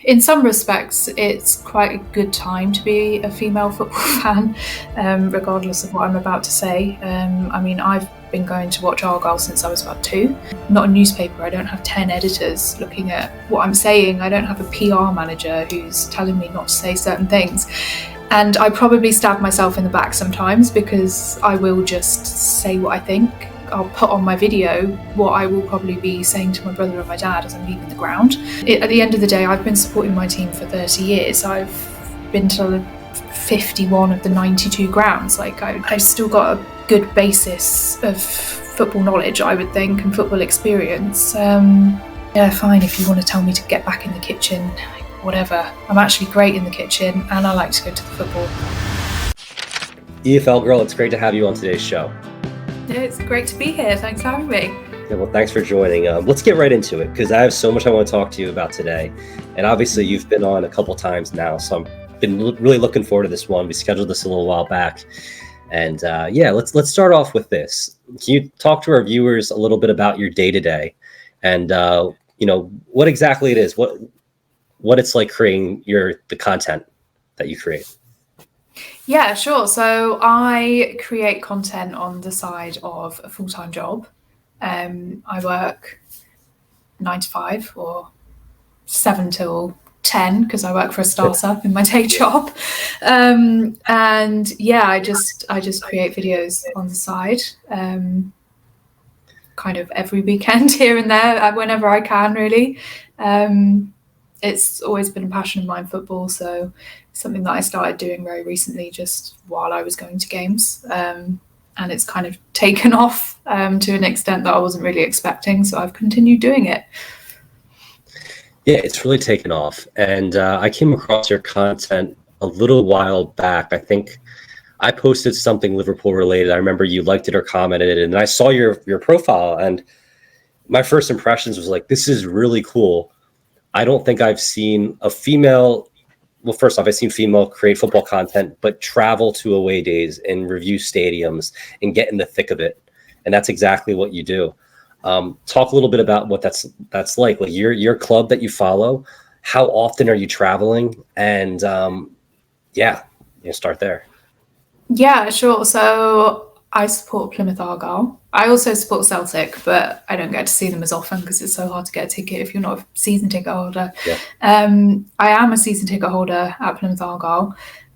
in some respects, it's quite a good time to be a female football fan, regardless of what I'm about to say. I mean, I've been going to watch Argyle since I was about 2. I'm not a newspaper, I don't have 10 editors looking at what I'm saying. I don't have a PR manager who's telling me not to say certain things. And I probably stab myself in the back sometimes because I will just say what I think. I'll put on my video what I will probably be saying to my brother and my dad as I'm leaving the ground. At the end of the day, I've been supporting my team for 30 years. I've been to 51 of the 92 grounds. Like, I've still got a good basis of football knowledge, I would think, and football experience. Yeah, fine, if you want to tell me to get back in the kitchen, whatever. I'm actually great in the kitchen and I like to go to the football. EFL Girl, it's great to have you on today's show. Yeah, it's great to be here. Thanks for having me. Yeah, well, thanks for joining. Let's get right into it because I have so much I want to talk to you about today. And obviously you've been on a couple times now, so I've been really looking forward to this one. We scheduled this a little while back. And yeah, let's start off with this. Can you talk to our viewers a little bit about your day-to-day and what exactly it is, what it's like creating the content that you create? Yeah, sure. So I create content on the side of a full-time job. I work 9 to 5 or 7 till 10 because I work for a startup in my day job. And yeah, I just create videos on the side, kind of every weekend here and there, whenever I can, really. It's always been a passion of mine, football, so something that I started doing very recently just while I was going to games. And it's kind of taken off to an extent that I wasn't really expecting, so I've continued doing it. Yeah, it's really taken off. And I came across your content a little while back. I think I posted something Liverpool related. I remember you liked it or commented it, and I saw your profile, and my first impressions was like, this is really cool. I don't think I've seen a female. Well, first off, I've seen female create football content, but travel to away days and review stadiums and get in the thick of it. And that's exactly what you do. Talk a little bit about what that's like. Like your club that you follow, how often are you traveling? And start there. Yeah, sure. So I support Plymouth Argyle. I also support Celtic, but I don't get to see them as often because it's so hard to get a ticket if you're not a season ticket holder. Yeah. I am a season ticket holder at Plymouth Argyle,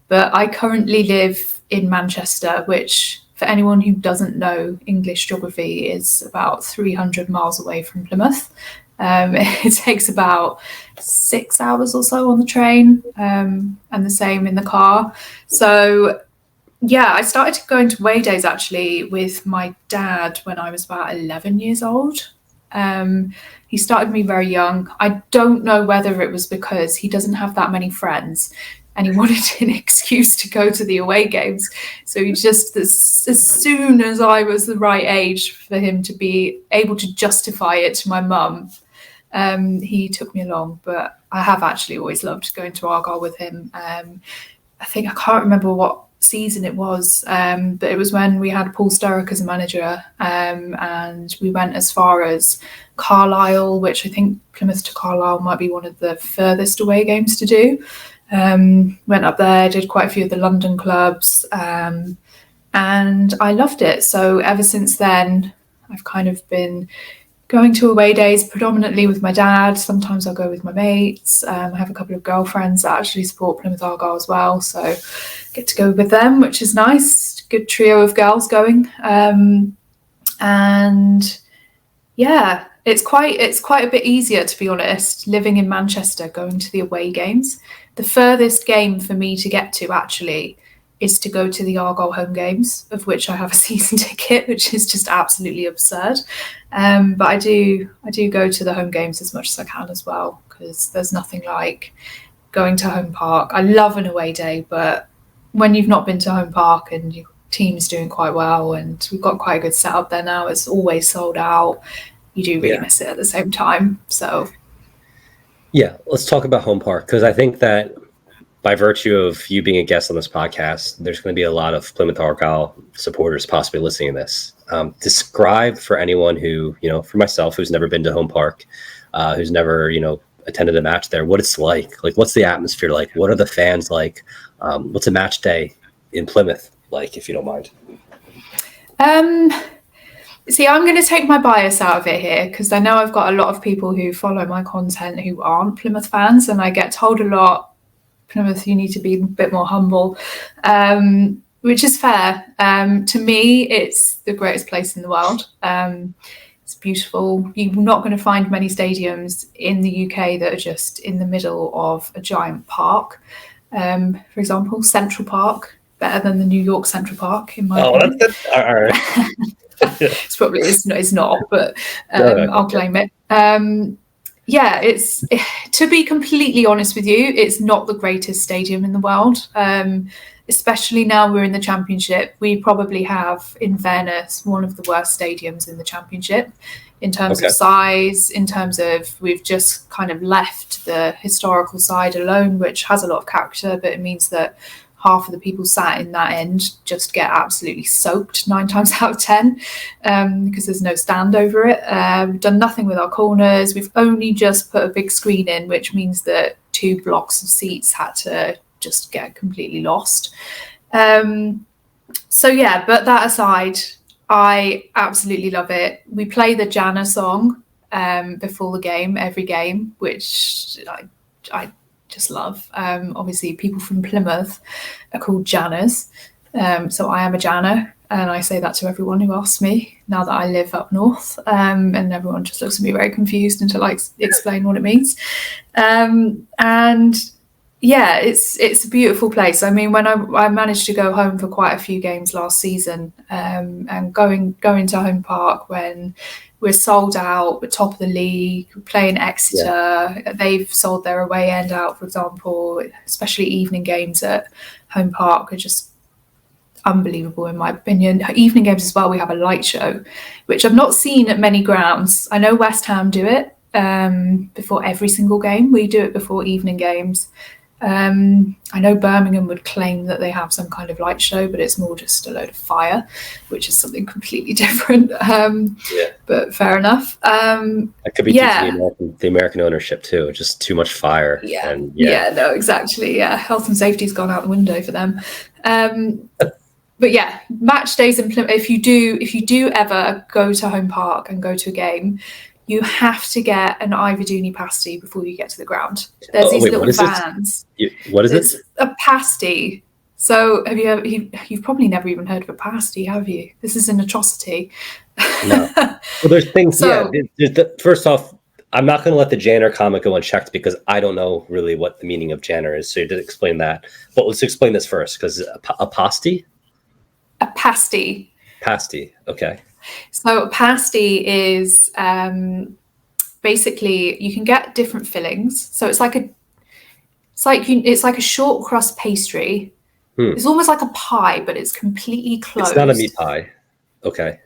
but I currently live in Manchester, which for anyone who doesn't know English geography is about 300 miles away from Plymouth. It takes about 6 hours or so on the train, and the same in the car. So yeah, I started going to away days actually with my dad when I was about 11 years old. He started me very young. I don't know whether it was because he doesn't have that many friends and he wanted an excuse to go to the away games. So he just, as soon as I was the right age for him to be able to justify it to my mum, he took me along. But I have actually always loved going to Argyle with him. I can't remember what season it was, but it was when we had Paul Sturrock as a manager, and we went as far as Carlisle, which I think Plymouth to Carlisle might be one of the furthest away games to do. Went up there, did quite a few of the London clubs, and I loved it. So ever since then, I've kind of been going to away days predominantly with my dad. Sometimes I'll go with my mates. I have a couple of girlfriends that actually support Plymouth Argyle as well, so get to go with them, which is nice. Good trio of girls going. And yeah, it's quite a bit easier, to be honest, living in Manchester, going to the away games. The furthest game for me to get to actually is to go to the Argyle home games, of which I have a season ticket, which is just absolutely absurd. But I do go to the home games as much as I can as well, because there's nothing like going to home park. I love an away day, but when you've not been to home park and your team's doing quite well, and we've got quite a good setup there now, it's always sold out. You do really miss it at the same time. So yeah, let's talk about home park, because I think that by virtue of you being a guest on this podcast, there's going to be a lot of Plymouth Argyle supporters possibly listening to this. Describe for anyone who, for myself, who's never been to home park, who's never, attended a match there, what it's like. Like, what's the atmosphere like? What are the fans like? What's a match day in Plymouth like, if you don't mind? See, I'm going to take my bias out of it here because I know I've got a lot of people who follow my content who aren't Plymouth fans, and I get told a lot, Plymouth, you need to be a bit more humble, which is fair. To me, it's the greatest place in the world. It's beautiful. You're not going to find many stadiums in the UK that are just in the middle of a giant park. For example, Central Park, better than the New York Central Park, in my opinion. All right. It's not, but I'll claim it. It's, to be completely honest with you, it's not the greatest stadium in the world. Especially now we're in the Championship. We probably have, in fairness, one of the worst stadiums in the Championship in terms of size, in terms of we've just kind of left the historical side alone, which has a lot of character, but it means that half of the people sat in that end just get absolutely soaked 9 times out of 10 because there's no stand over it. We've done nothing with our corners. We've only just put a big screen in, which means that 2 blocks of seats had to just get completely lost. But that aside, I absolutely love it. We play the Jana song before the game, every game, which I just love. Obviously, people from Plymouth are called Janas. So I am a Jana, and I say that to everyone who asks me now that I live up north. And everyone just looks at me very confused until I explain what it means. It's a beautiful place. I mean, when I managed to go home for quite a few games last season, and going to home park when we're sold out, we're top of the league, we're playing Exeter. Yeah. They've sold their away end out, for example, especially evening games at home park are just unbelievable, in my opinion. Evening games as well, we have a light show, which I've not seen at many grounds. I know West Ham do it before every single game. We do it before evening games. I know Birmingham would claim that they have some kind of light show, but it's more just a load of fire, which is something completely different. But fair enough. That could be due to the American ownership too. Just too much fire. No, exactly. Yeah, health and safety's gone out the window for them. But yeah, match days in Plymouth. If you do ever go to home park and go to a game, you have to get an Iverduni pasty before you get to the ground. There's these little vans. What is it? It's a pasty. So you've probably never even heard of a pasty, have you? This is an atrocity. No. Well, there's things. First off, I'm not going to let the Janner comment go unchecked because I don't know really what the meaning of Janner is. So you did explain that. But let's explain this first, because a pasty? A pasty. Pasty. Okay. So a pasty is basically you can get different fillings. So it's like a short crust pastry. It's almost like a pie, but it's completely closed. It's not a meat pie. Okay.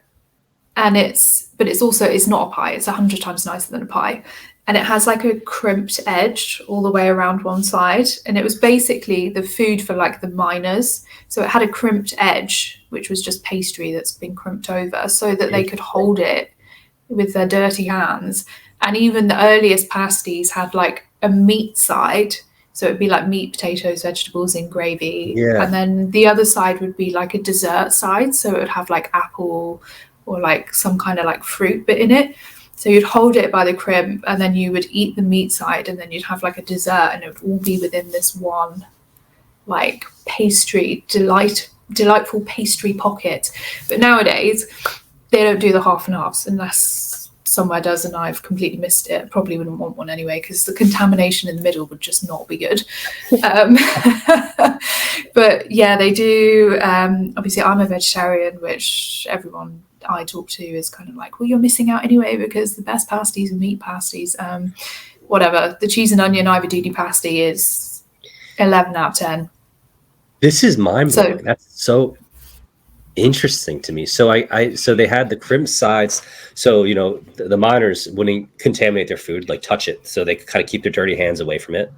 And it's not a pie. It's 100 times nicer than a pie. And it has like a crimped edge all the way around one side. And it was basically the food for like the miners. So it had a crimped edge, which was just pastry that's been crimped over so that they could hold it with their dirty hands. And even the earliest pasties had like a meat side. So it'd be like meat, potatoes, vegetables in gravy. Yeah. And then the other side would be like a dessert side. So it would have like apple or like some kind of like fruit bit in it. So you'd hold it by the crimp and then you would eat the meat side and then you'd have like a dessert and it would all be within this one like pastry, delightful pastry pocket. But nowadays they don't do the half and halves unless somewhere does and I've completely missed it. Probably wouldn't want one anyway because the contamination in the middle would just not be good. But yeah, they do. Obviously I'm a vegetarian, which everyone I talk to is kind of like, well, you're missing out anyway because the best pasties are meat pasties. Whatever. The cheese and onion Iverduni pasty is 11 out of 10. This is mind-blowing. That's so interesting to me. So so they had the crimp sides. So, you know, the miners wouldn't contaminate their food, like touch it. So they could kind of keep their dirty hands away from it.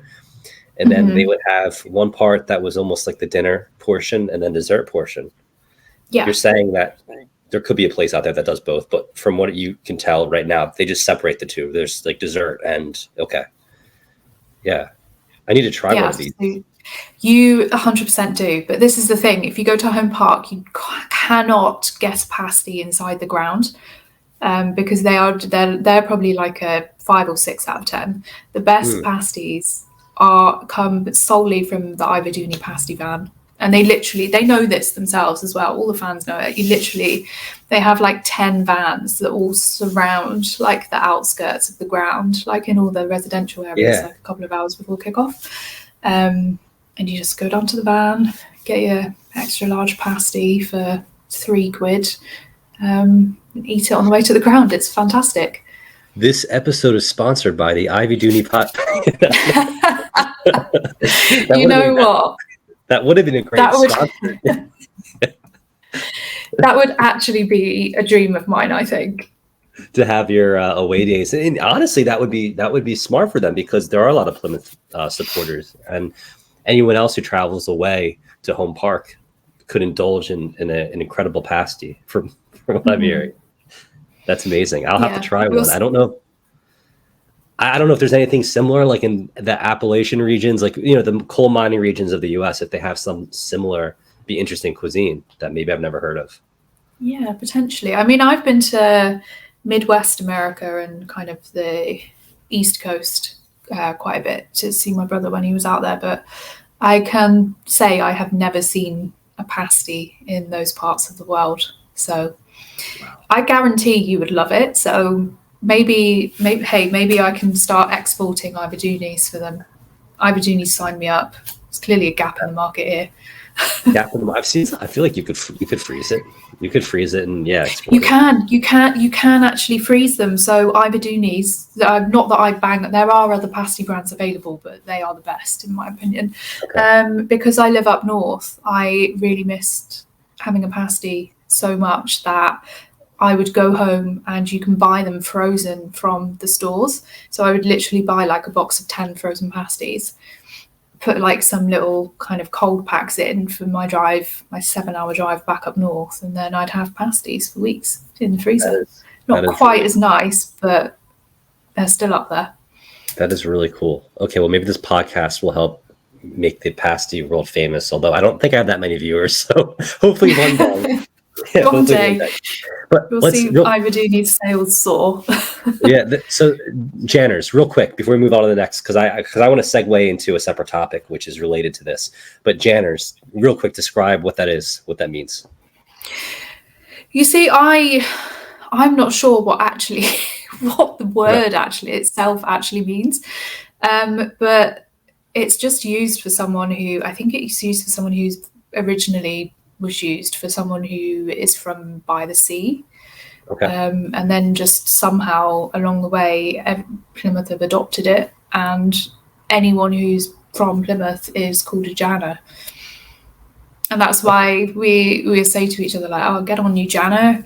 And then they would have one part that was almost like the dinner portion and then dessert portion. Yeah. You're saying that there could be a place out there that does both, but from what you can tell right now, they just separate the two. There's like dessert and okay. Yeah, I need to try one Yeah, of these. so you 100% do. But this is the thing: if you go to Home Park, you cannot get a pasty inside the ground. Because they're probably like a 5 or 6 out of 10. The best Mm. pasties come solely from the Iverduni pasty van, and they know this themselves as well. All the fans know it. They have like 10 vans that all surround like the outskirts of the ground, like in all the residential areas, Yeah. like a couple of hours before kickoff. And you just go down to the van, get your extra large pasty for £3. Eat it on the way to the ground. It's fantastic. This episode is sponsored by the Ivy Dooney Pot. You know what? That would have been a great sponsor. That would actually be a dream of mine, I think. To have your away days, and honestly, that would be smart for them, because there are a lot of Plymouth supporters, and anyone else who travels away to Home Park could indulge in an incredible pasty from what I'm hearing. That's amazing. I'll have to try one. I don't know if there's anything similar, like in the Appalachian regions, like, the coal mining regions of the U.S., if they have some similar, be interesting cuisine that maybe I've never heard of. Yeah, potentially. I mean, I've been to Midwest America and kind of the East Coast quite a bit to see my brother when he was out there, but I can say I have never seen a pasty in those parts of the world. So I guarantee you would love it. So maybe I can start exporting Iverdunis for them. Iverdunis, sign me up. There's clearly a gap in the market here. I've seen. I feel like you could freeze it. You could freeze it and export you can actually freeze them. So Iverdunis, not that I bang. There are other pasty brands available, but they are the best in my opinion. Okay. Because I live up north, I really missed having a pasty so much that I would go home and you can buy them frozen from the stores. So I would literally buy like a box of 10 frozen pasties, put like some little kind of cold packs in for my 7-hour drive back up north, and then I'd have pasties for weeks in the freezer. Not quite as nice, but they're still up there. That is really cool. Okay, well, maybe this podcast will help make the pasty world famous, although I don't think I have that many viewers, so hopefully one day. One day. But we'll see Iverduni's sales soar. So Janners, real quick before we move on to the next, because I want to segue into a separate topic which is related to this. But Janners, real quick, describe what that is, what that means. You see, I'm not sure what the word itself actually means, but it's just used for someone who, I think it's used for someone who's originally was used for someone who is from by the sea. Okay. And then just somehow along the way, Plymouth have adopted it, and anyone who's from Plymouth is called a Janner. And that's why we say to each other, like, "Oh, get on, you Janner."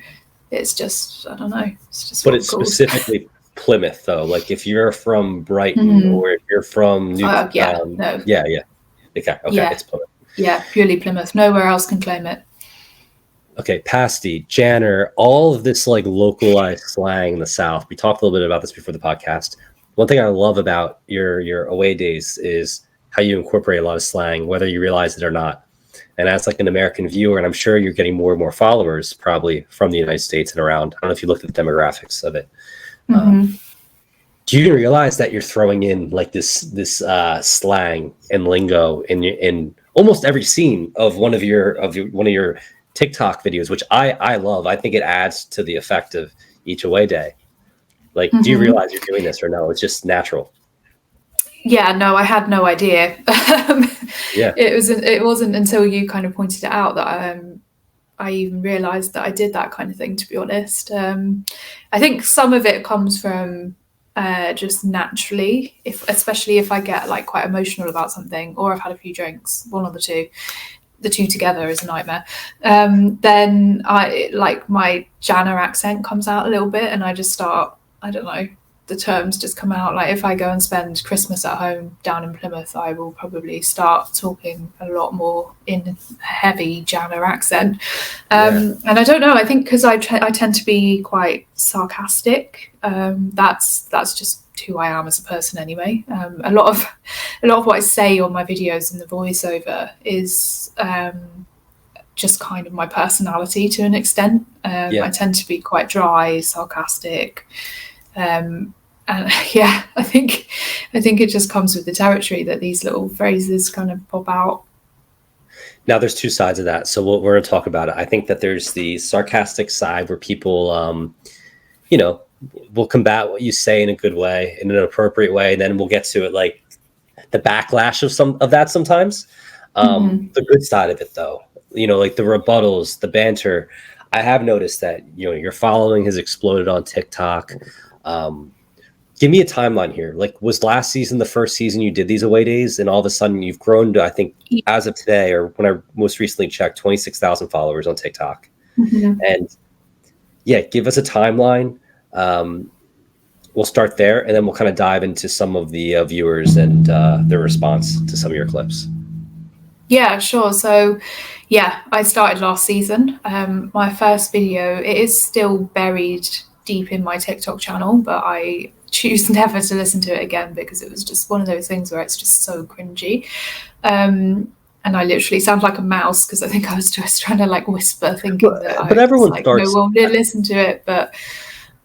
It's just, I don't know. It's just. But it's specifically Plymouth, though. Like if you're from Brighton or if you're from No. Okay. Yeah. It's Plymouth. Yeah, purely Plymouth. Nowhere else can claim it. Okay, pasty, Janner, all of this like localized slang in the South. We talked a little bit about this before the podcast. One thing I love about your away days is how you incorporate a lot of slang, whether you realize it or not. And as like an American viewer, and I'm sure you're getting more and more followers probably from the United States and around. I don't know if you looked at the demographics of it. Do you realize that you're throwing in like this slang and lingo in almost every scene of one of your TikTok videos, which I love? I think it adds to the effect of each away day. Like, do you realize you're doing this or no? It's just natural. Yeah, no, I had no idea. Yeah, it wasn't until you kind of pointed it out that I even realized that I did that kind of thing, to be honest. I think some of it comes from just naturally, especially if I get like quite emotional about something, or I've had a few drinks, one or the two. The two together is a nightmare. Then I like my Janner accent comes out a little bit, and I just start, I don't know, the terms just come out. Like if I go and spend Christmas at home down in Plymouth, I will probably start talking a lot more in a heavy Jana accent. And I don't know, I think because I tend to be quite sarcastic. That's just who I am as a person anyway. A lot of what I say on my videos in the voiceover is just kind of my personality to an extent. I tend to be quite dry, sarcastic. And yeah, I think it just comes with the territory that these little phrases kind of pop out. Now, there's two sides of that. So we're going to talk about it. I think that there's the sarcastic side where people, will combat what you say in a good way, in an appropriate way. And then we'll get to it, like the backlash of some of that sometimes. The good side of it, though, like the rebuttals, the banter. I have noticed that, your following has exploded on TikTok. Give me a timeline here. Like, was last season the first season you did these away days, and all of a sudden you've grown to, I think, as of today, or when I most recently checked, 26,000 followers on TikTok. And yeah, give us a timeline. We'll start there, and then we'll kind of dive into some of the viewers and their response to some of your clips. Yeah, sure. So yeah, I started last season. My first video, it is still buried deep in my TikTok channel, but I choose never to listen to it again because it was just one of those things where it's just so cringy. And I literally sound like a mouse because I think I was just trying to like whisper, thinking that everyone like, starts. No one did listen to it, but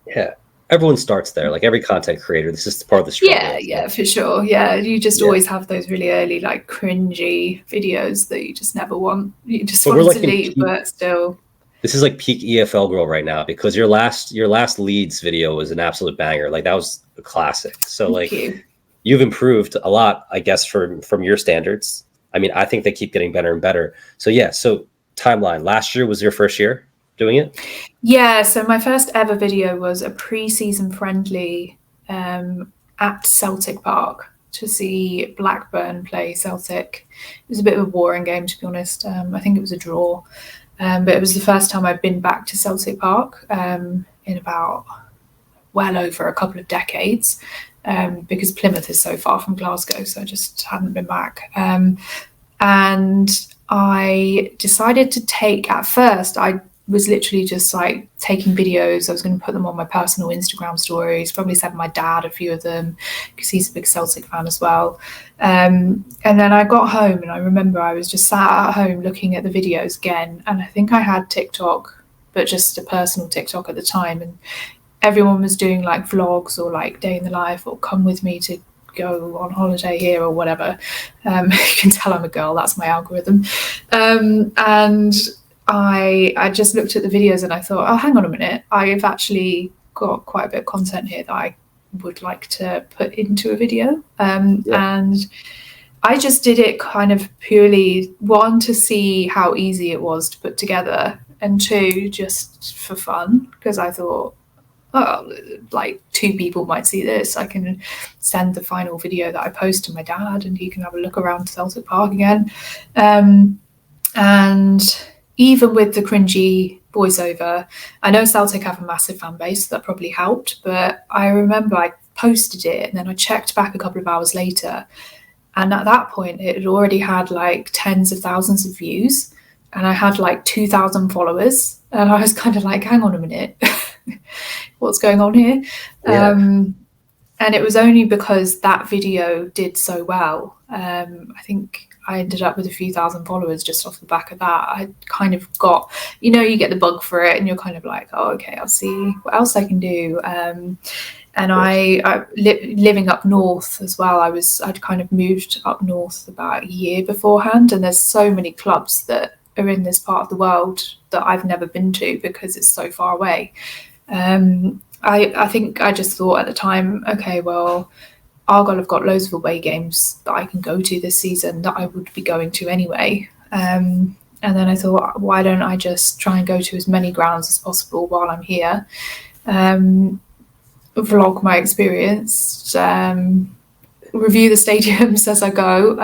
yeah, everyone starts there. Like every content creator, this is part of the struggle. Yeah, for sure. Yeah, you just always have those really early, like cringy videos that you just never want. You just want to delete, but still. This is like peak EFL Girl right now, because your last Leeds video was an absolute banger. Like that was a classic. So you've improved a lot, I guess, from your standards. I mean, I think they keep getting better and better. So yeah, so timeline. Last year was your first year doing it? Yeah, so my first ever video was a pre-season friendly at Celtic Park to see Blackburn play Celtic. It was a bit of a boring game, to be honest. I think it was a draw. But it was the first time I'd been back to Celtic Park in about well over a couple of decades, because Plymouth is so far from Glasgow, so I just hadn't been back. And I decided to take, at first, I was literally just like taking videos. I was going to put them on my personal Instagram stories, probably send my dad a few of them because he's a big Celtic fan as well. And then I got home and I remember I was just sat at home looking at the videos again. And I think I had TikTok, but just a personal TikTok at the time. And everyone was doing like vlogs or like day in the life or come with me to go on holiday here or whatever. You can tell I'm a girl, that's my algorithm. And I just looked at the videos and I thought, oh, hang on a minute, I've actually got quite a bit of content here that I would like to put into a video. And I just did it kind of purely, one, to see how easy it was to put together, and two, just for fun, because I thought, oh, like 2 people might see this. I can send the final video that I post to my dad and he can have a look around Celtic Park again. And even with the cringy voiceover, I know Celtic have a massive fan base, so that probably helped, but I remember I posted it and then I checked back a couple of hours later, and at that point it had already had like tens of thousands of views and I had like 2,000 followers, and I was kind of like, hang on a minute, what's going on here? And it was only because that video did so well. I think I ended up with a few thousand followers just off the back of that. I kind of got, you get the bug for it and you're kind of like, oh, okay, I'll see what else I can do. And living up north as well, I'd kind of moved up north about a year beforehand, and there's so many clubs that are in this part of the world that I've never been to because it's so far away. I think I just thought at the time, okay, well, Argyle have got loads of away games that I can go to this season that I would be going to anyway. And then I thought, why don't I just try and go to as many grounds as possible while I'm here, vlog my experience, review the stadiums as I go,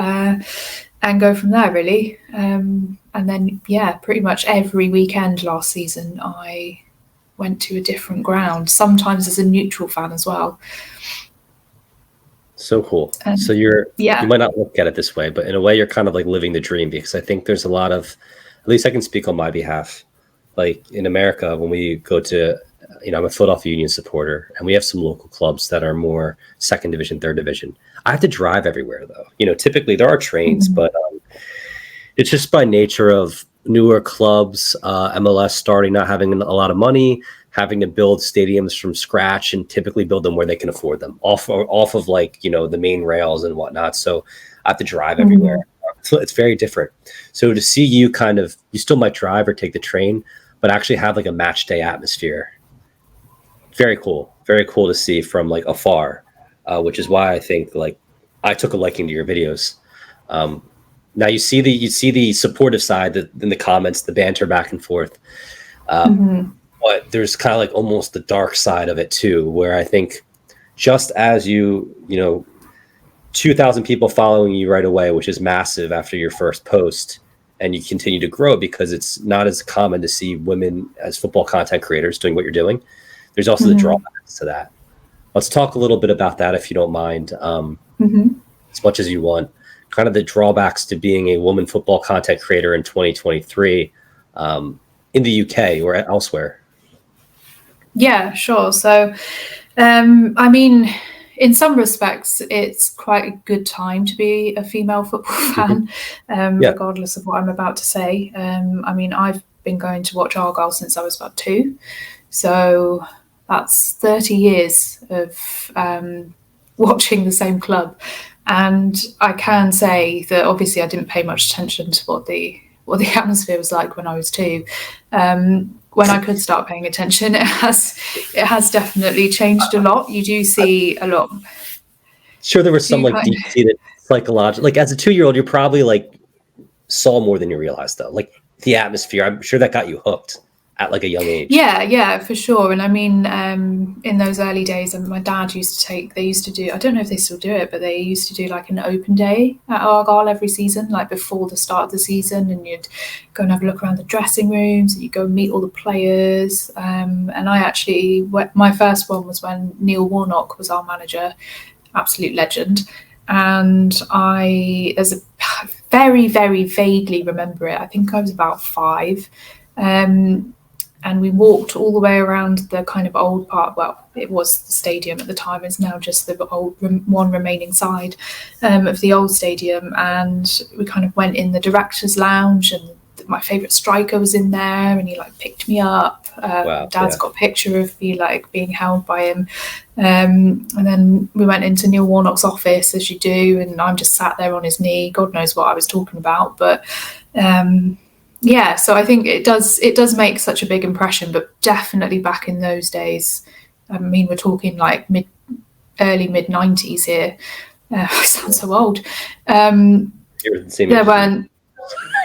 and go from there, really. And then, yeah, pretty much every weekend last season, I went to a different ground, sometimes as a neutral fan as well. So cool. So you might not look at it this way, but in a way you're kind of like living the dream, because I think there's a lot of, at least I can speak on my behalf, like in America, when we go to, I'm a Philadelphia Union supporter, and we have some local clubs that are more second division, third division. I have to drive everywhere though. Typically there are trains, but it's just by nature of newer clubs, MLS starting, not having a lot of money, having to build stadiums from scratch, and typically build them where they can afford them off of like, the main rails and whatnot. So I have to drive everywhere. So it's very different. So to see you you still might drive or take the train, but actually have like a match day atmosphere. Very cool to see from like afar, which is why I think like I took a liking to your videos. Now you see the supportive side in the comments, the banter back and forth. But there's kind of like almost the dark side of it too, where I think just as 2,000 people following you right away, which is massive after your first post, and you continue to grow because it's not as common to see women as football content creators doing what you're doing. There's also the drawbacks to that. Let's talk a little bit about that, if you don't mind, as much as you want. Kind of the drawbacks to being a woman football content creator in 2023 in the UK or elsewhere. Yeah, sure. So, I mean, in some respects, it's quite a good time to be a female football fan, regardless of what I'm about to say. I mean, I've been going to watch Argyle since I was about 2. So that's 30 years of watching the same club. And I can say that obviously I didn't pay much attention to what the atmosphere was like when I was 2. When I could start paying attention, it has definitely changed a lot. You do see a lot. Sure, there was some like deep-seated psychological, like as a 2-year-old, you probably like saw more than you realized though. Like the atmosphere, I'm sure that got you hooked at like a young age. Yeah, for sure. And I mean, in those early days, my dad they used to do, I don't know if they still do it, but they used to do like an open day at Argyle every season, like before the start of the season, and you'd go and have a look around the dressing rooms, and you go meet all the players. And I actually, my first one was when Neil Warnock was our manager, absolute legend. And as a very, very vaguely remember it, I think I was about 5. And we walked all the way around the kind of old part. Well, it was the stadium at the time. It's now just the old one remaining side of the old stadium. And we kind of went in the director's lounge, and my favourite striker was in there, and he like picked me up. Dad's got a picture of me like being held by him. And then we went into Neil Warnock's office, as you do, and I'm just sat there on his knee. God knows what I was talking about, but yeah, so I think it does make such a big impression. But definitely back in those days, I mean, we're talking like early mid 90s here. I sound so old. There weren't.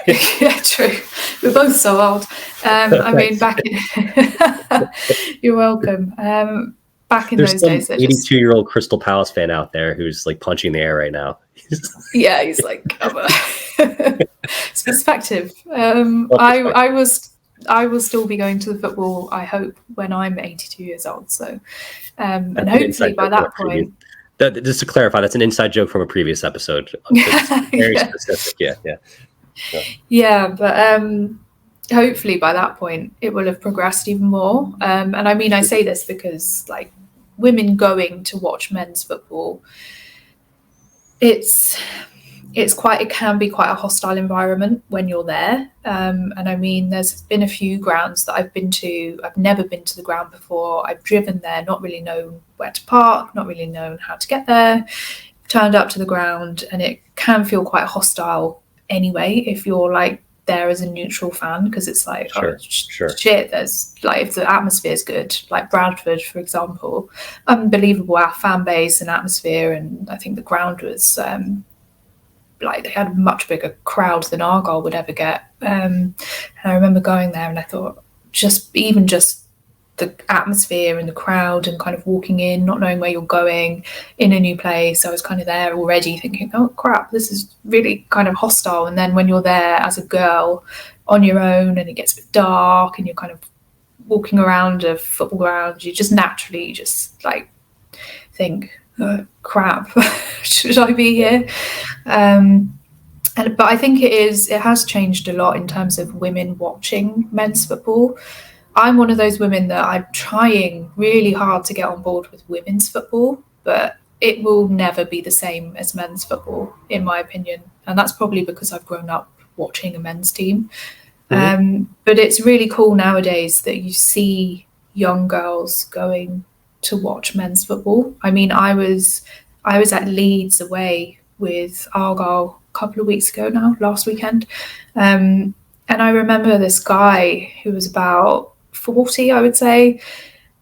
Yeah, true. We're both so old. I mean, back in. You're welcome. Back in those days, 82-year-old Crystal Palace fan out there who's like punching the air right now. Yeah, he's like, it's perspective. I will still be going to the football, I hope, when I'm 82 years old. So, and hopefully by that point. Just to clarify, that's an inside joke from a previous episode. Very specific. Yeah, but hopefully by that point it will have progressed even more. And I mean, I say this because like women going to watch men's football, it can be quite a hostile environment when you're there. And I mean, there's been a few grounds that I've been to. I've never been to the ground before. I've driven there, not really known where to park, not really known how to get there. Turned up to the ground, and it can feel quite hostile anyway if you're like there as a neutral fan, because it's like shit, there's like, if the atmosphere is good, like Bradford for example, unbelievable our fan base and atmosphere, and I think the ground was like they had a much bigger crowd than Argyle would ever get. And I remember going there and I thought just the atmosphere and the crowd and kind of walking in, not knowing where you're going in a new place. I was kind of there already thinking, oh crap, this is really kind of hostile. And then when you're there as a girl on your own and it gets a bit dark and you're kind of walking around a football ground, you just naturally just like think, oh, crap, should I be here? But I think it has changed a lot in terms of women watching men's football. I'm one of those women that I'm trying really hard to get on board with women's football, but it will never be the same as men's football, in my opinion. And that's probably because I've grown up watching a men's team. But it's really cool nowadays that you see young girls going to watch men's football. I mean, I was at Leeds away with Argyle a couple of weeks ago now, last weekend. And I remember this guy who was about 40, I would say,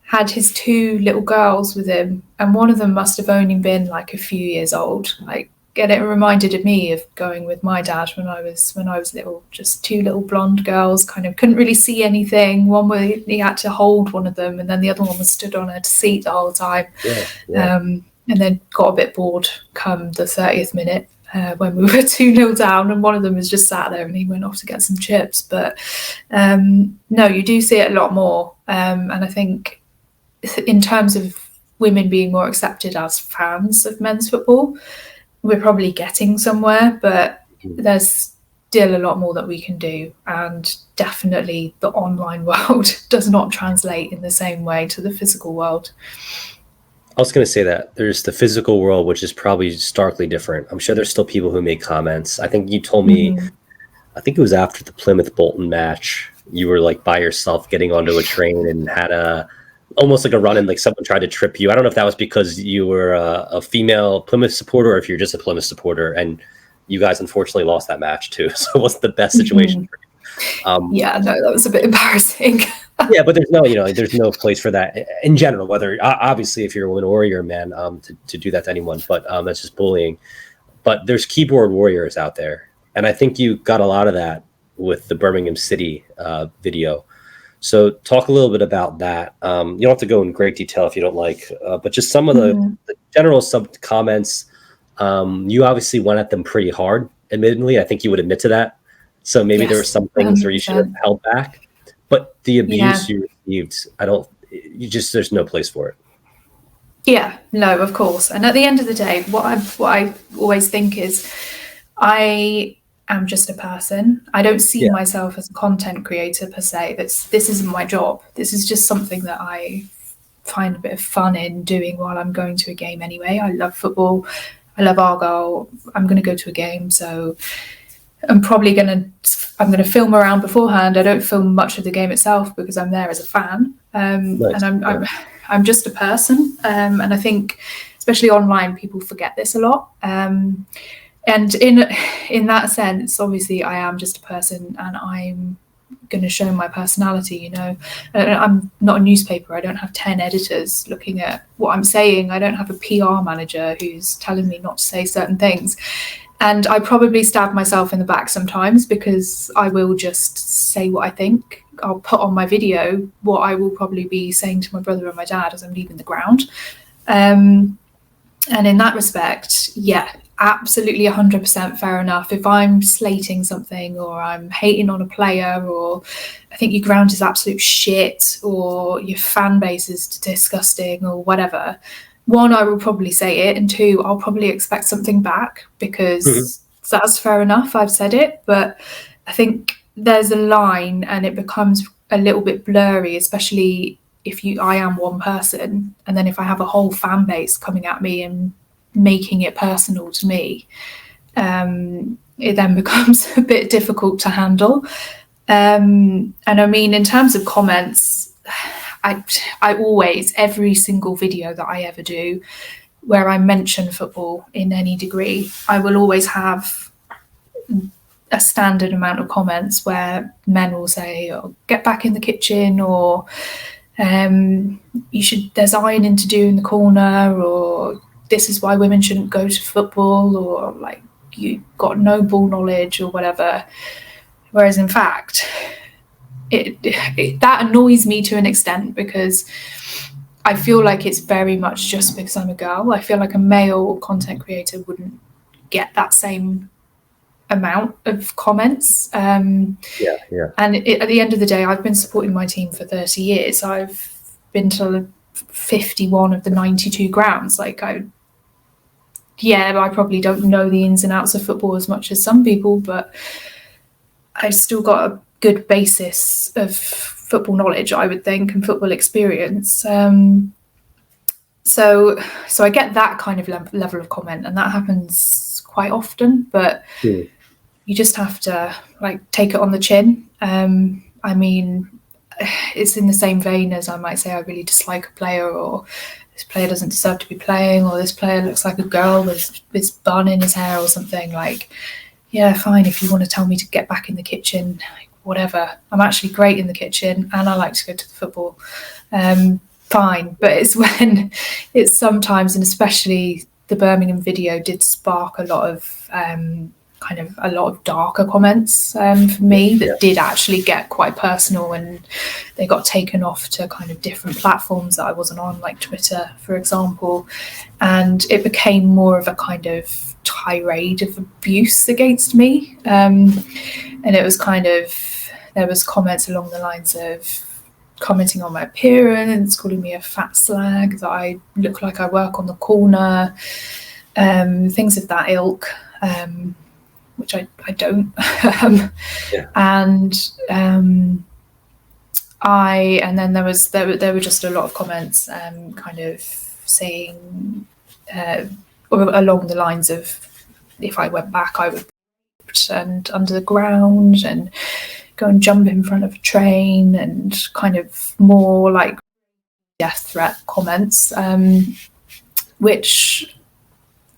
had his two little girls with him, and one of them must have only been like a few years old. Like, it reminded me of going with my dad when I was little. Just two little blonde girls, kind of couldn't really see anything. One way he had to hold one of them, and then the other one was stood on a seat the whole time. And then got a bit bored come the 30th minute when we were 2-0 down, and one of them was just sat there and he went off to get some chips. But no, you do see it a lot more. And I think in terms of women being more accepted as fans of men's football, we're probably getting somewhere, but there's still a lot more that we can do. And definitely the online world does not translate in the same way to the physical world. I was going to say that there's the physical world, which is probably starkly different. I'm sure there's still people who make comments. I think you told me, I think it was after the Plymouth Bolton match, you were like by yourself getting onto a train and had almost like a run-in, like someone tried to trip you. I don't know if that was because you were a female Plymouth supporter or if you're just a Plymouth supporter, and you guys unfortunately lost that match too. So it wasn't the best situation for you. Yeah, no, that was a bit embarrassing. Yeah, but there's no place for that in general, whether obviously if you're a woman or you're a man, to do that to anyone, but that's just bullying. But there's keyboard warriors out there. And I think you got a lot of that with the Birmingham City video. So talk a little bit about that. You don't have to go in great detail if you don't like, but just some of the general sub comments. You obviously went at them pretty hard, admittedly. I think you would admit to that. So maybe there were some things 100%. Where you should have held back. But the abuse you received, there's no place for it. Yeah, no, of course. And at the end of the day, what I always think is I am just a person. I don't see myself as a content creator per se. This isn't my job. This is just something that I find a bit of fun in doing while I'm going to a game anyway. I love football. I love Argyle. I'm going to go to a game, so I'm going to film around beforehand. I don't film much of the game itself because I'm there as a fan. Nice. And I'm just a person. And I think, especially online, people forget this a lot. And in that sense, obviously, I am just a person, and I'm going to show my personality. I'm not a newspaper. I don't have 10 editors looking at what I'm saying. I don't have a PR manager who's telling me not to say certain things. And I probably stab myself in the back sometimes because I will just say what I think. I'll put on my video what I will probably be saying to my brother and my dad as I'm leaving the ground. And in that respect, yeah, absolutely 100% fair enough. If I'm slating something or I'm hating on a player, or I think your ground is absolute shit, or your fan base is disgusting, or whatever, one, I will probably say it, and two, I'll probably expect something back because that's fair enough. I've said it, but I think there's a line and it becomes a little bit blurry, especially if I am one person, and then if I have a whole fan base coming at me and making it personal to me, it then becomes a bit difficult to handle. And I mean, in terms of comments, I always, every single video that I ever do where I mention football in any degree, I will always have a standard amount of comments where men will say, oh, get back in the kitchen, or there's ironing to do in the corner, or this is why women shouldn't go to football, or like you got no ball knowledge, or whatever. Whereas in fact, that annoys me to an extent because I feel like it's very much just because I'm a girl. I feel like a male content creator wouldn't get that same amount of comments. Yeah. And at the end of the day, I've been supporting my team for 30 years. I've been to 51 of the 92 grounds. Like, I probably don't know the ins and outs of football as much as some people, but I've still got a good basis of football knowledge, I would think, and football experience. So I get that kind of level of comment, and that happens quite often, but you just have to take it on the chin. I mean, it's in the same vein as I might say I really dislike a player, or this player doesn't deserve to be playing, or this player looks like a girl with this bun in his hair or something. Yeah, fine, if you want to tell me to get back in the kitchen, whatever. I'm actually great in the kitchen and I like to go to the football. Fine, but it's when it's sometimes, and especially the Birmingham video did spark a lot of darker comments for me that did actually get quite personal, and they got taken off to kind of different platforms that I wasn't on, like Twitter, for example, and it became more of a kind of tirade of abuse against me, and it was there was comments along the lines of commenting on my appearance, calling me a fat slag, that I look like I work on the corner, things of that ilk, which I don't. And then there were just a lot of comments kind of saying along the lines of, if I went back I would and under the ground and go and jump in front of a train, and kind of more like death threat comments, which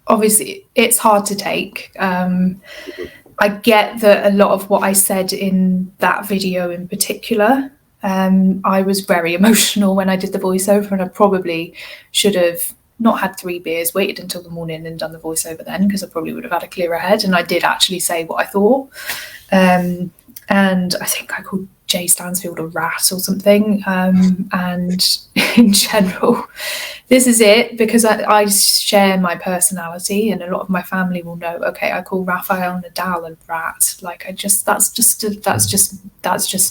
obviously it's hard to take. I get that a lot of what I said in that video in particular, I was very emotional when I did the voiceover, and I probably should have not had 3 beers, waited until the morning and done the voiceover then, because I probably would have had a clearer head. And I did actually say what I thought. And I think I called Jay Stansfield a rat or something. And in general, this is it, because I share my personality, and a lot of my family will know, okay, I call Rafael Nadal a rat. That's just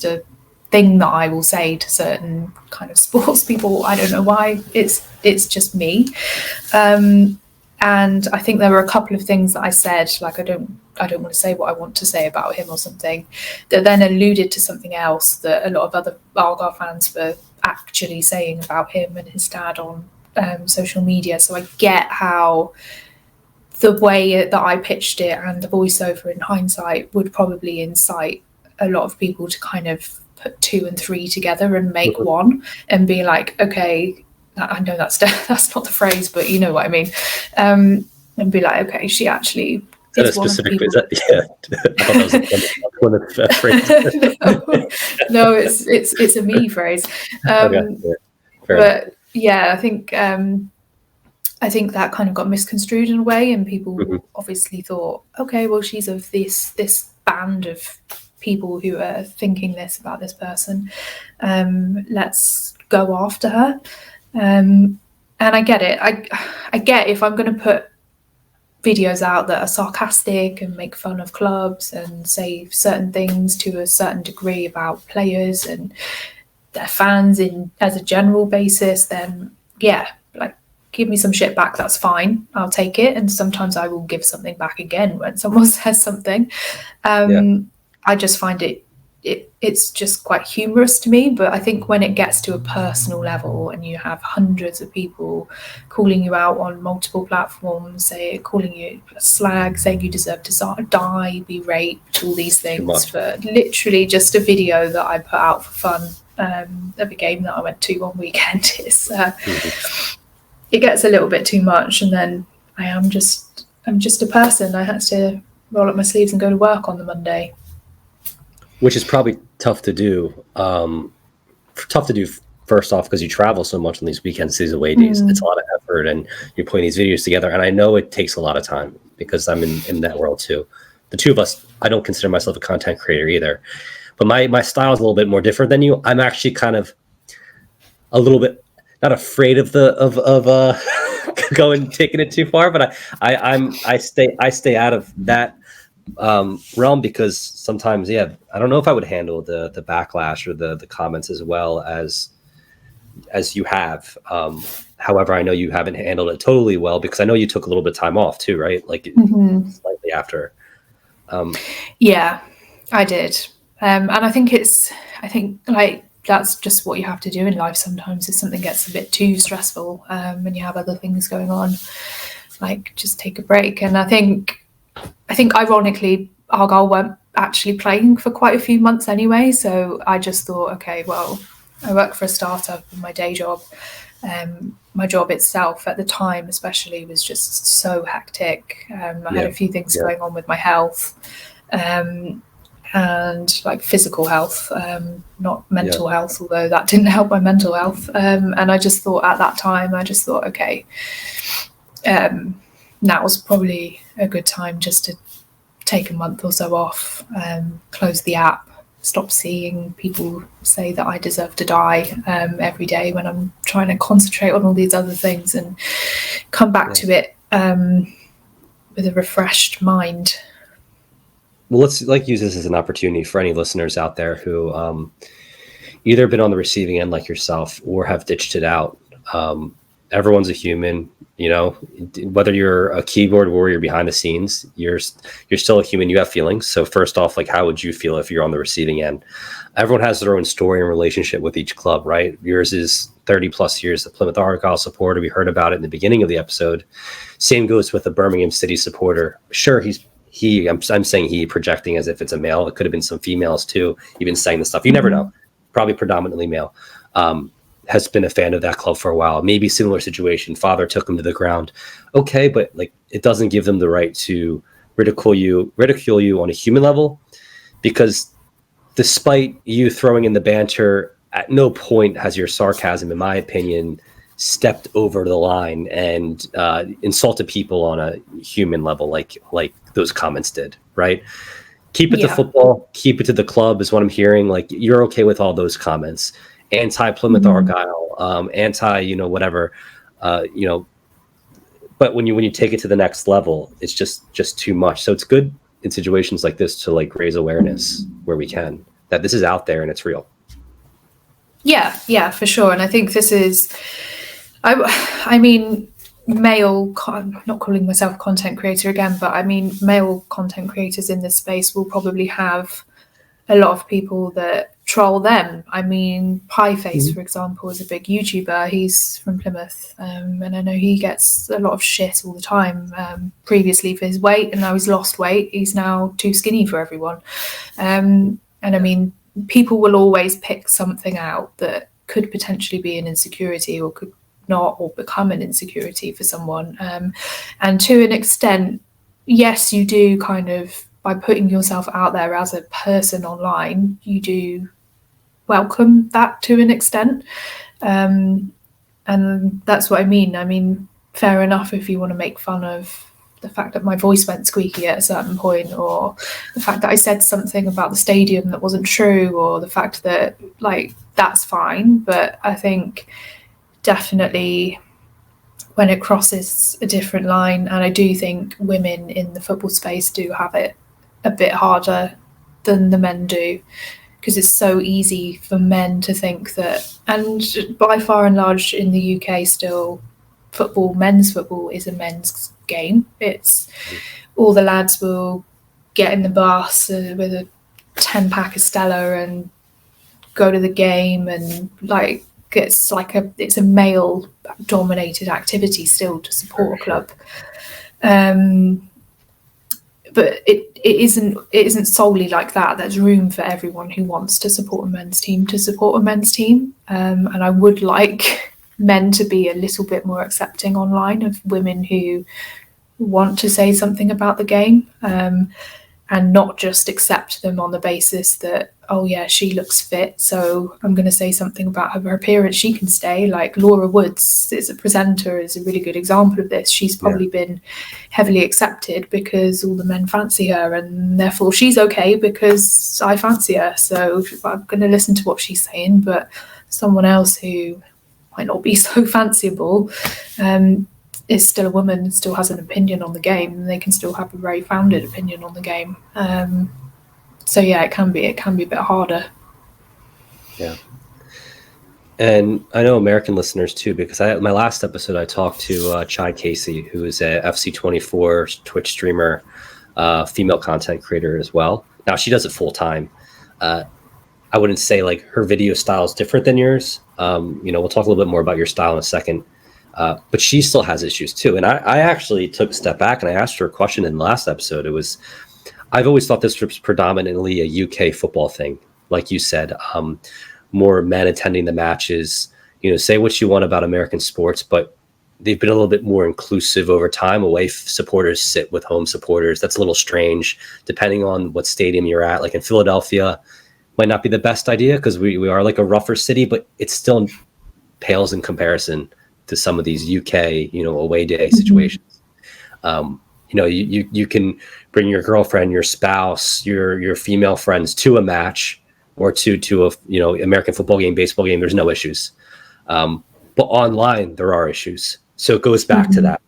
a thing that I will say to certain kind of sports people. I don't know why. It's just me. And I think there were a couple of things that I said, like I don't want to say what I want to say about him or something, that then alluded to something else that a lot of other Argyle fans were actually saying about him and his dad on social media. So I get how the way that I pitched it and the voiceover in hindsight would probably incite a lot of people to kind of put 2 and 3 together and make one, and be like, okay, I know that's not the phrase, but you know what I mean, and be like, okay, she actually is that a specific? Is that, no, it's a me phrase. But yeah, I think that kind of got misconstrued in a way, and people obviously thought, okay, well, she's of this band of people who are thinking this about this person, let's go after her. And I get it. I get if I'm going to put videos out that are sarcastic and make fun of clubs and say certain things to a certain degree about players and their fans as a general basis, then yeah, give me some shit back, that's fine, I'll take it. And sometimes I will give something back again when someone says something. I just find it's just quite humorous to me. But I think when it gets to a personal level and you have hundreds of people calling you out on multiple platforms, calling you a slag, saying you deserve to die, be raped, all these things for literally just a video that I put out for fun of a game that I went to one weekend, it gets a little bit too much. And then I'm just a person. I had to roll up my sleeves and go to work on the Monday. Which is probably tough to do. First off, because you travel so much on these weekends, these away days. It's a lot of effort, and you're putting these videos together. And I know it takes a lot of time, because I'm in that world too. The two of us, I don't consider myself a content creator either. But my style is a little bit more different than you. I'm actually kind of a little bit not afraid of going taking it too far, but I stay out of that realm, because sometimes, I don't know if I would handle the backlash or the comments as well as you have. However, I know you haven't handled it totally well, because I know you took a little bit of time off too, right? Like slightly after. Yeah, I did. And I think like that's just what you have to do in life sometimes. If something gets a bit too stressful, and you have other things going on, like just take a break. And I think ironically, Argyle weren't actually playing for quite a few months anyway. So I just thought, okay, well, I work for a startup in my day job. My job itself at the time especially was just so hectic. I had a few things going on with my health, and like physical health, not mental health, although that didn't help my mental health. And I just thought at that time, okay, now was probably a good time just to take a month or so off, close the app, stop seeing people say that I deserve to die every day when I'm trying to concentrate on all these other things, and come back to it with a refreshed mind. Well, let's use this as an opportunity for any listeners out there who either been on the receiving end like yourself or have ditched it out. Everyone's a human, whether you're a keyboard warrior behind the scenes, you're still a human. You have feelings. So first off, like, how would you feel if you're on the receiving end? Everyone has their own story and relationship with each club, right? Yours is 30 plus years, the Plymouth Argyle supporter. We heard about it in the beginning of the episode. Same goes with the Birmingham City supporter. Sure, I'm saying he, projecting as if it's a male. It could have been some females too, even saying the stuff. You never know. Probably predominantly male. Has been a fan of that club for a while. Maybe similar situation. Father took him to the ground. Okay, but like, it doesn't give them the right to ridicule you on a human level, because despite you throwing in the banter, at no point has your sarcasm, in my opinion, stepped over the line and insulted people on a human level like those comments did, right? Keep it to football, keep it to the club is what I'm hearing. Like, you're okay with all those comments. Anti-Plymouth Argyle, anti, whatever, but when you take it to the next level, it's just too much. So it's good in situations like this to like raise awareness where we can, that this is out there and it's real. Yeah, for sure. And I think this is, I mean, not calling myself a content creator again, but I mean, male content creators in this space will probably have a lot of people that troll them. I mean, Pieface, for example, is a big YouTuber. He's from Plymouth, and I know he gets a lot of shit all the time, previously for his weight, and now he's lost weight. He's now too skinny for everyone. And I mean, people will always pick something out that could potentially be an insecurity or could not, or become an insecurity for someone. And to an extent, yes, you do kind of, by putting yourself out there as a person online, you do welcome that to an extent. And that's what I mean. I mean, fair enough if you want to make fun of the fact that my voice went squeaky at a certain point, or the fact that I said something about the stadium that wasn't true, or the fact that, like, that's fine. But I think definitely when it crosses a different line, and I do think women in the football space do have it a bit harder than the men do, because it's so easy for men to think that, and by far and large in the UK still, men's football is a men's game. It's all the lads will get in the bus with a 10-pack of Stella and go to the game, and like it's a male dominated activity still to support a club. But it isn't solely like that. There's room for everyone who wants to support a men's team to support a men's team. And I would like men to be a little bit more accepting online of women who want to say something about the game, and not just accept them on the basis that, oh yeah, she looks fit, so I'm going to say something about her appearance, she can stay. Like Laura Woods is a presenter, is a really good example of this. She's probably been heavily accepted because all the men fancy her, and therefore she's okay because I fancy her, so I'm going to listen to what she's saying. But someone else who might not be so fanciable is still a woman and still has an opinion on the game, and they can still have a very founded opinion on the game. So yeah, it can be a bit harder. Yeah. And I know American listeners too, because my last episode I talked to Chai Casey, who is a FC24 Twitch streamer, female content creator as well. Now she does it full time. I wouldn't say like her video style is different than yours. We'll talk a little bit more about your style in a second. But she still has issues too. And I actually took a step back and I asked her a question in the last episode. It was, I've always thought this was predominantly a UK football thing. Like you said, more men attending the matches, say what you want about American sports, but they've been a little bit more inclusive over time. Away supporters sit with home supporters. That's a little strange, depending on what stadium you're at. Like in Philadelphia, might not be the best idea because we are like a rougher city, but it still pales in comparison to some of these UK, away day situations. You can bring your girlfriend, your spouse, your female friends to a match or to a American football game, baseball game. There's no issues, but online there are issues. So it goes back to that.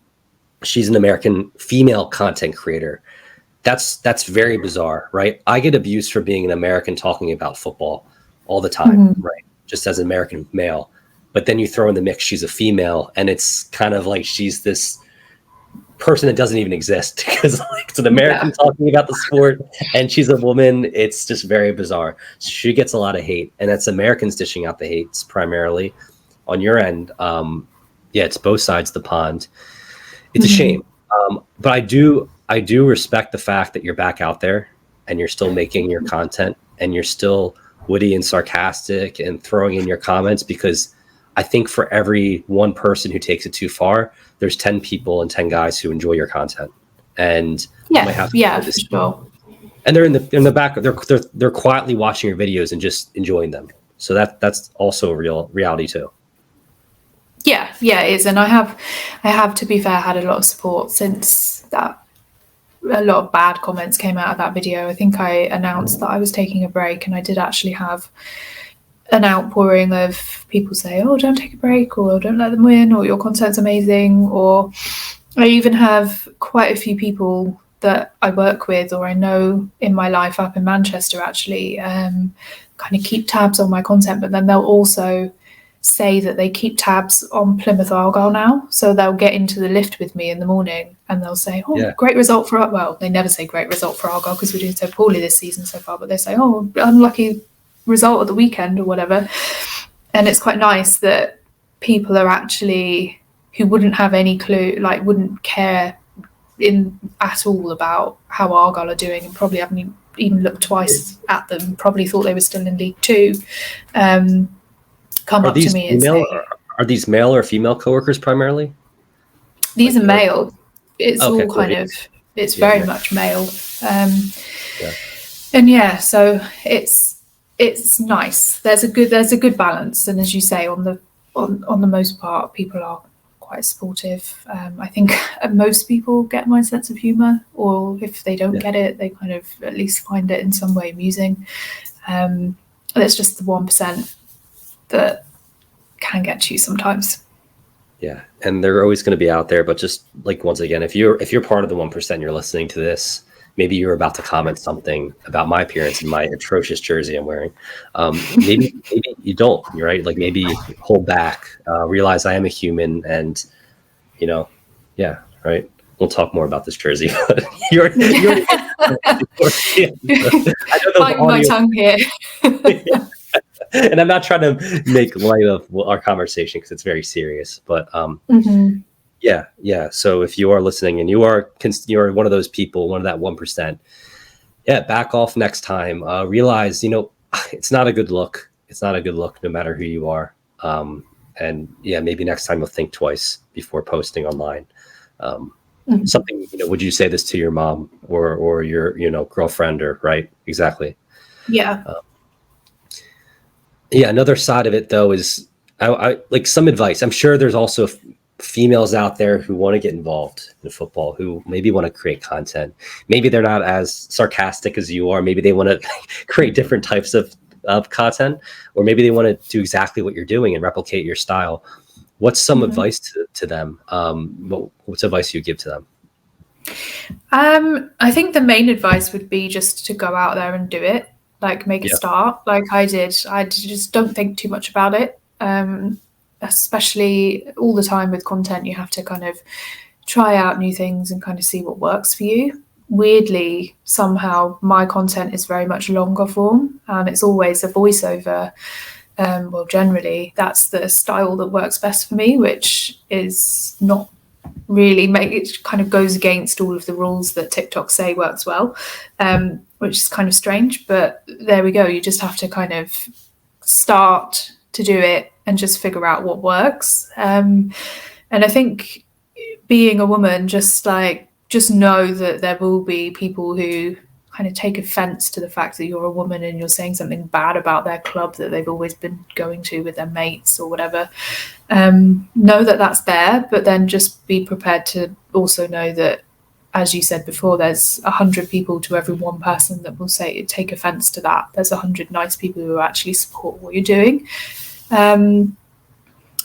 She's an American female content creator. That's very bizarre, right? I get abused for being an American talking about football all the time, right? Just as an American male. But then you throw in the mix, she's a female, and it's kind of like she's this person that doesn't even exist because like it's an American talking about the sport and she's a woman. It's just very bizarre. She gets a lot of hate, and that's Americans dishing out the hates primarily. On your end, it's both sides of the pond. It's a shame. But I do respect the fact that you're back out there and you're still making your content and you're still witty and sarcastic and throwing in your comments, because I think for every one person who takes it too far, there's 10 people and 10 guys who enjoy your content. And for sure. And they're in the back. They're quietly watching your videos and just enjoying them. So that's also a real reality too. Yeah, it is. And I have, to be fair, had a lot of support since that. A lot of bad comments came out of that video. I think I announced that I was taking a break, and I did actually have an outpouring of people say, oh, don't take a break, or don't let them win, or your content's amazing. Or I even have quite a few people that I work with or I know in my life up in Manchester actually kind of keep tabs on my content, but then they'll also say that they keep tabs on Plymouth Argyle now. So they'll get into the lift with me in the morning and they'll say, great result for, well, they never say great result for Argyle because we're doing so poorly this season so far, but they say, oh, unlucky result at the weekend or whatever. And it's quite nice that people are actually, who wouldn't have any clue, like wouldn't care at all about how Argyle are doing and probably haven't even looked twice at them, probably thought they were still in League Two, come up to me and say, are these male or female coworkers primarily? These are male. It's all kind of, it's very much male. And so it's nice. There's a good balance, and as you say, on the most part, people are quite supportive. I think most people get my sense of humour, or if they don't get it, they kind of at least find it in some way amusing. It's just the 1% that can get to you sometimes. Yeah, and they're always going to be out there. But just like once again, if you're part of the 1%, you're listening to this. Maybe you're about to comment something about my appearance in my atrocious jersey I'm wearing. Maybe you don't. You're right. Like maybe hold back, realize I am a human, and right. We'll talk more about this jersey. But you're biting my tongue here. And I'm not trying to make light of our conversation because it's very serious. But So if you are listening and you're one of those people, one of that 1%, back off next time. Realize, it's not a good look. It's not a good look no matter who you are. And maybe next time you'll think twice before posting online. Something, would you say this to your mom or your, girlfriend or right? Exactly. Yeah. Another side of it though is I like some advice. I'm sure there's also females out there who want to get involved in football, who maybe want to create content. Maybe they're not as sarcastic as you are. Maybe they want to create different types of content, or maybe they want to do exactly what you're doing and replicate your style. What's some advice to them? What's advice you give to them? I think the main advice would be just to go out there and do it, like make a start, like I did. I just don't think too much about it. Especially all the time with content, you have to kind of try out new things and kind of see what works for you. Weirdly, somehow my content is very much longer form, and it's always a voiceover. Well, generally, that's the style that works best for me, which is not really it kind of goes against all of the rules that TikTok say works well, which is kind of strange. But there we go. You just have to kind of start to do it and just figure out what works. And I think being a woman, just know that there will be people who kind of take offense to the fact that you're a woman and you're saying something bad about their club that they've always been going to with their mates or whatever. Know that that's there, but then just be prepared to also know that, as you said before, there's 100 people to every one person that will take offense to that. There's 100 nice people who actually support what you're doing. And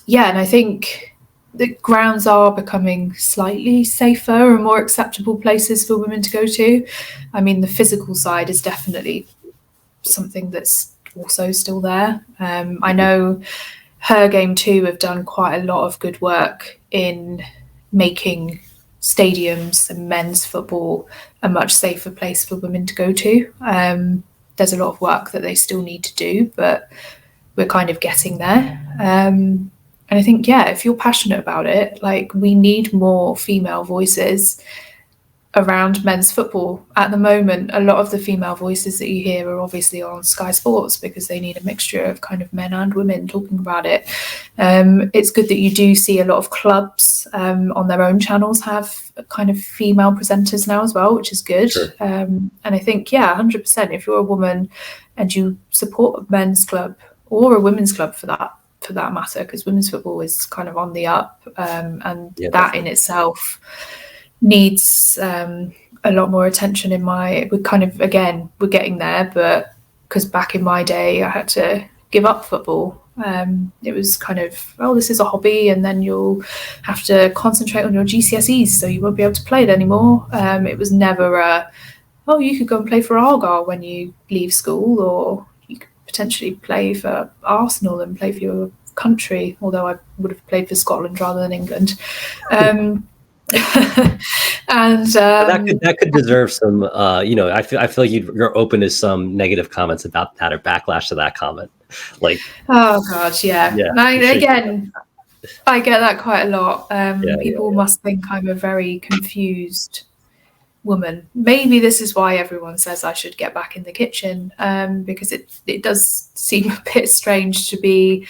I think the grounds are becoming slightly safer and more acceptable places for women to go to. I mean, the physical side is definitely something that's also still there. I know Her Game 2 have done quite a lot of good work in making stadiums and men's football a much safer place for women to go to. There's a lot of work that they still need to do, but we're kind of getting there. And I think, if you're passionate about it, like, we need more female voices around men's football. At the moment, a lot of the female voices that you hear are obviously on Sky Sports because they need a mixture of kind of men and women talking about it. It's good that you do see a lot of clubs on their own channels have kind of female presenters now as well, which is good. Sure. And I think, 100%, if you're a woman and you support a men's club or a women's club for that matter, because women's football is kind of on the up, and that definitely in itself needs a lot more attention. We're getting there, but because back in my day I had to give up football. It was kind of, this is a hobby, and then you'll have to concentrate on your GCSEs, so you won't be able to play it anymore. It was never you could go and play for Argyle when you leave school, or you could potentially play for Arsenal and play for your country, although I would have played for Scotland rather than England. And that could deserve some I feel like you're open to some negative comments about that or backlash to that comment, like, oh god, again, I get that quite a lot. People must think I'm a very confused woman. Maybe this is why everyone says I should get back in the kitchen, because it does seem a bit strange to be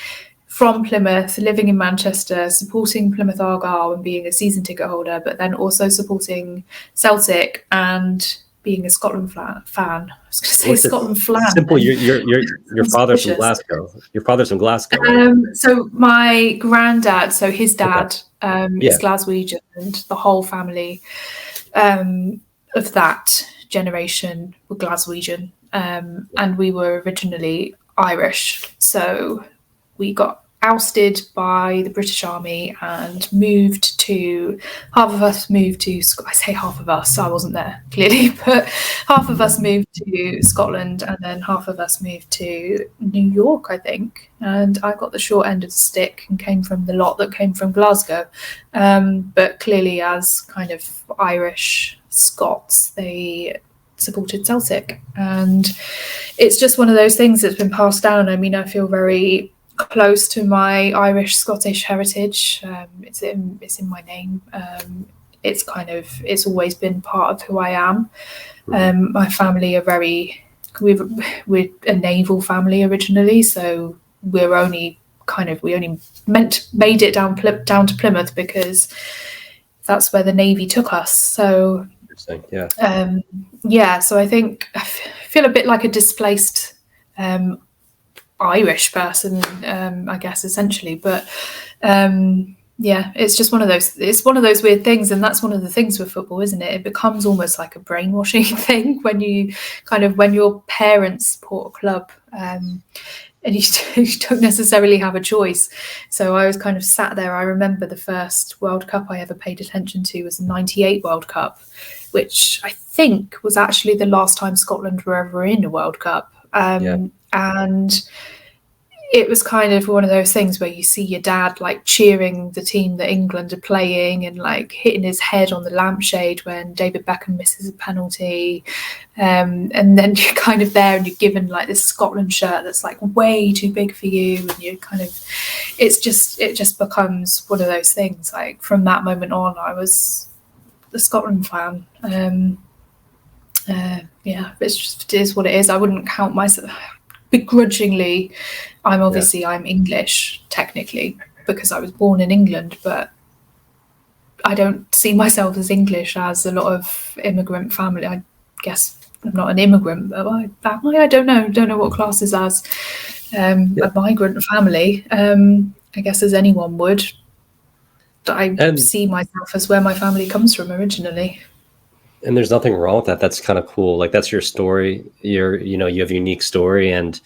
from Plymouth, living in Manchester, supporting Plymouth Argyle and being a season ticket holder, but then also supporting Celtic and being a Scotland fan. I was going to say Scotland flan. Simple. Your father's from Glasgow. Your father's from Glasgow. Right? So my granddad, so his dad, is Glaswegian, and the whole family of that generation were Glaswegian, and we were originally Irish. So we got ousted by the British Army and half of us moved to, I say half of us, I wasn't there clearly, but half of us moved to Scotland, and then half of us moved to New York, I think. And I got the short end of the stick and came from the lot that came from Glasgow. But clearly, as kind of Irish Scots, they supported Celtic. And it's just one of those things that's been passed down. I mean, I feel very close to my Irish Scottish heritage. It's in my name. It's always been part of who I am. My family are we're a naval family originally, so we only made it down to Plymouth because that's where the Navy took us. So so I think I feel a bit like a displaced Irish person, I guess, essentially. But it's just one of those weird things, and that's one of the things with football, isn't it? It becomes almost like a brainwashing thing when your parents support a club. and you don't necessarily have a choice. So I was kind of sat there. I remember the first World Cup I ever paid attention to was the '98 World Cup, which I think was actually the last time Scotland were ever in a World Cup. And it was kind of one of those things where you see your dad like cheering the team that England are playing and like hitting his head on the lampshade when David Beckham misses a penalty. And then you're kind of there and you're given like this Scotland shirt that's like way too big for you. And you're kind of, it just becomes one of those things. Like from that moment on, I was the Scotland fan. It is what it is. I wouldn't count myself begrudgingly. I'm English technically because I was born in England, but I don't see myself as English as a lot of immigrant family. I guess I'm not an immigrant, but I don't know what classes as a migrant family. I guess as anyone would. I see myself as where my family comes from originally. And there's nothing wrong with that. That's kind of cool. Like that's your story. You have a unique story, and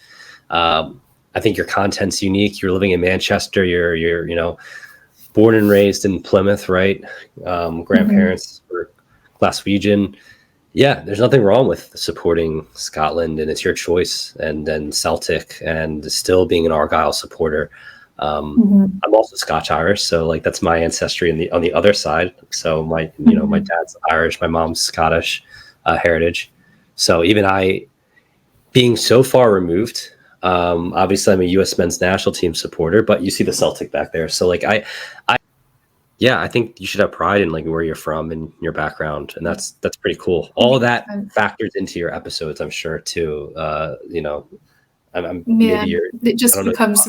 I think your content's unique. You're living in Manchester. You're born and raised in Plymouth, right? Grandparents were Glaswegian. Yeah, there's nothing wrong with supporting Scotland, and it's your choice. And then Celtic, and still being an Argyle supporter. I'm also Scotch-Irish, so like that's my ancestry on the other side. So my my dad's Irish, my mom's Scottish heritage. So even I, being so far removed, obviously I'm a U.S. men's national team supporter, but you see the Celtic back there. So like I think you should have pride in like where you're from and your background, and that's pretty cool. All of that factors into your episodes, I'm sure too. Maybe it just becomes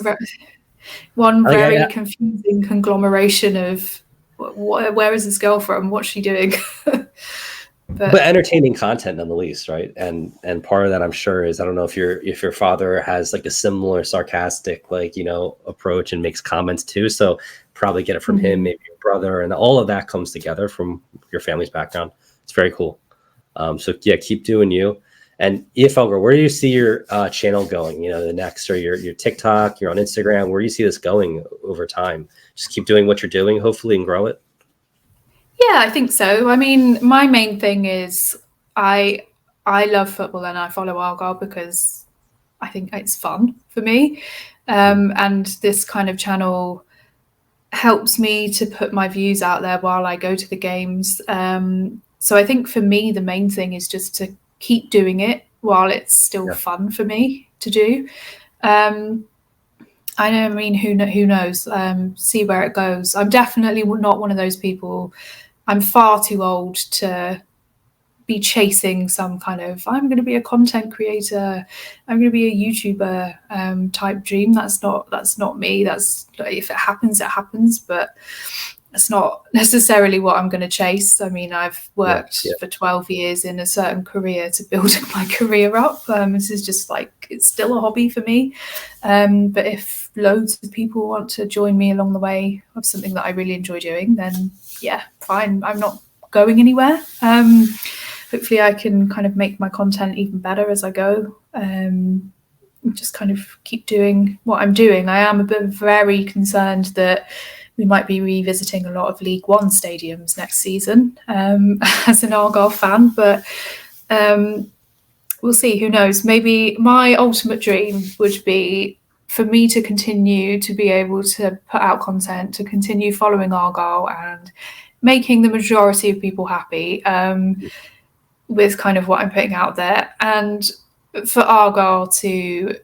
one very confusing conglomeration of where is this girl from? What's she doing? but entertaining content nonetheless, right? And part of that, I'm sure, is I don't know if your father has like a similar sarcastic approach and makes comments too. So probably get it from him, maybe your brother, and all of that comes together from your family's background. It's very cool. So yeah, keep doing you. And EFL Girl, where do you see your channel going? The next, or your TikTok, you're on Instagram. Where do you see this going over time? Just keep doing what you're doing, hopefully, and grow it. Yeah, I think so. I mean, my main thing is I love football and I follow Argyle because I think it's fun for me. And this kind of channel helps me to put my views out there while I go to the games. So I think for me, the main thing is just to keep doing it while it's still fun for me to do. I know, I mean, who knows? See where it goes. I'm definitely not one of those people. I'm far too old to be chasing some kind of, I'm going to be a content creator, I'm going to be a YouTuber type dream. That's not me. That's, if it happens, it happens, but it's not necessarily what I'm going to chase. I mean, I've worked for 12 years in a certain career to build my career up. This is just like, it's still a hobby for me. But if loads of people want to join me along the way of something that I really enjoy doing, then yeah, fine. I'm not going anywhere. Hopefully I can kind of make my content even better as I go. Just kind of keep doing what I'm doing. I am very concerned that we might be revisiting a lot of League One stadiums next season as an Argyle fan, but we'll see. Who knows? Maybe my ultimate dream would be for me to continue to be able to put out content, to continue following Argyle and making the majority of people happy with kind of what I'm putting out there, and for Argyle to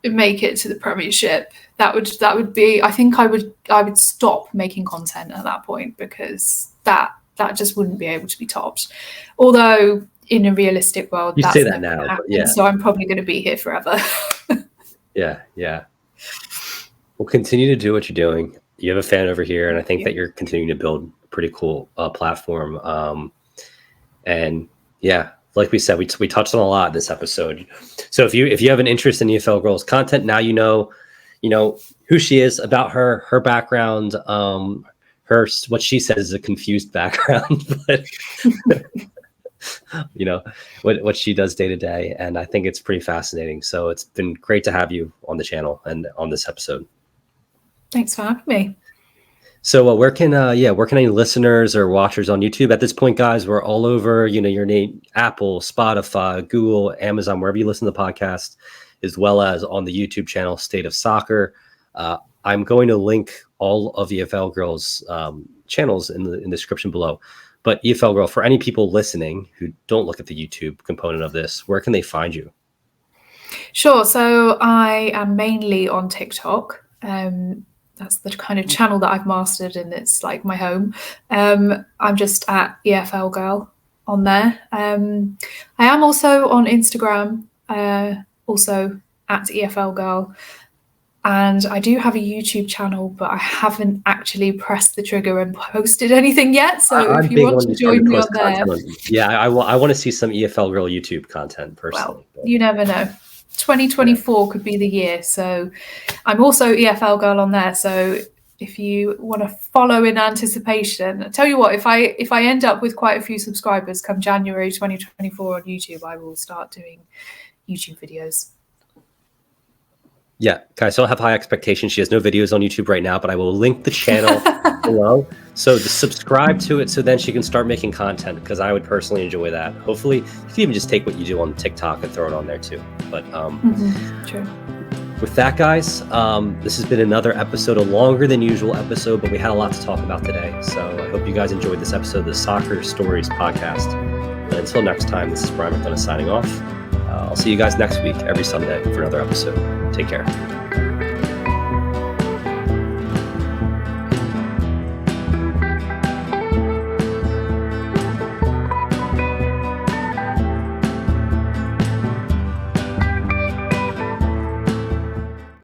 make it to the Premiership. That would be, I think I would stop making content at that point, because that just wouldn't be able to be topped. Although in a realistic world, you say that now, but yeah. So I'm probably going to be here forever. Yeah. Well, continue to do what you're doing. You have a fan over here, and I think that you're continuing to build a pretty cool platform. And yeah, like we said, we touched on a lot in this episode. So if you have an interest in EFL Girl's content, now you know who she is, about her background, what she says is a confused background, but what she does day to day. And I think it's pretty fascinating. So it's been great to have you on the channel and on this episode. Thanks for having me. So where can any listeners or watchers on YouTube at this point, guys? We're all over, your name, Apple, Spotify, Google, Amazon, wherever you listen to the podcast, as well as on the YouTube channel, State of Soccer. I'm going to link all of EFL Girl's channels in the description below. But EFL Girl, for any people listening who don't look at the YouTube component of this, where can they find you? Sure. So I am mainly on TikTok. That's the kind of channel that I've mastered, and it's like my home. I'm just at EFL Girl on there. I am also on Instagram, also at EFL Girl. And I do have a YouTube channel, but I haven't actually pressed the trigger and posted anything yet. So if you want to join me on there. I want to see some EFL Girl YouTube content personally. Well, you never know. 2024 could be the year. So I'm also EFL Girl on there. So if you want to follow in anticipation, I tell you what, if I end up with quite a few subscribers come January 2024 on YouTube, I will start doing YouTube videos. Yeah, guys, don't have high expectations. She has no videos on YouTube right now, but I will link the channel below. So to subscribe to it so then she can start making content, because I would personally enjoy that. Hopefully, you can even just take what you do on TikTok and throw it on there too. But True. With that, guys, this has been another episode, a longer than usual episode, but we had a lot to talk about today. So I hope you guys enjoyed this episode of the Soccer Stories podcast. But until next time, this is Brian McDonough signing off. I'll see you guys next week, every Sunday, for another episode. Take care.